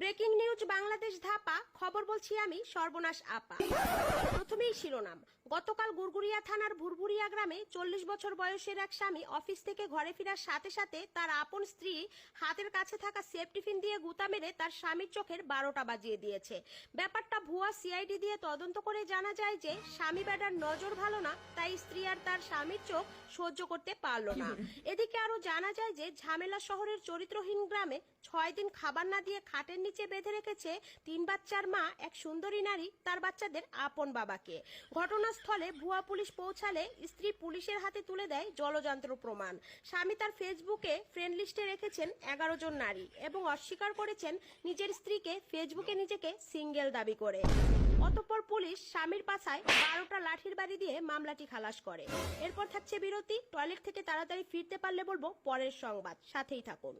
Breaking news Bangladesh Dhapa খবর বলছি আমি সর্বনাশ আপা। প্রথমেই শিরোনাম। গতকাল গুরগুরিয়া থানার ভুরভুরিয়া গ্রামে 40 বছর বয়সের এক স্বামী অফিস থেকে ঘরে ফেরার সাথে সাথে তার আপন স্ত্রী হাতের কাছে থাকা সেফটিপিন দিয়ে গুতা মেরে তার স্বামীর চোখের 12টা বাজিয়ে দিয়েছে। ব্যাপারটা ভুয়া সিআইডি দিয়ে তদন্ত করে জানা যায় যে স্বামী বেটার নজর ভালো না, তাই স্ত্রী আর তার স্বামীর চোখ সহ্য করতে পারল না। এদিকে আরো জানা যায় যে ঝামেলা শহরের চরিত্রহীন গ্রামে 6 দিন খাবার না দিয়ে খাটের নিচে বেঁধে রেখেছে 3 বাচ্চার মা এক সুন্দরী নারী তার বাচ্চাদের আপন বাবাকে। ঘটনাস্থলে ভুয়া পুলিশ পৌঁছালে স্ত্রী পুলিশের হাতে তুলে দেয় জলযন্ত্র প্রমাণ। স্বামী তার ফেসবুকে ফ্রেন্ড লিস্টে রেখেছেন 11 জন নারী এবং অস্বীকার করেছেন নিজের স্ত্রীকে ফেসবুকে নিজেকে সিঙ্গেল দাবি করে। অতঃপর পুলিশ স্বামীর পাছায় 12টা লাঠির বাড়ি দিয়ে মামলাটি খালাস করে। এরপর থাকছে বিরতি। টয়লেট থেকে তাড়াতাড়ি ফিরতে পারলে বলবো পরের সংবাদ, সাথেই থাকুন।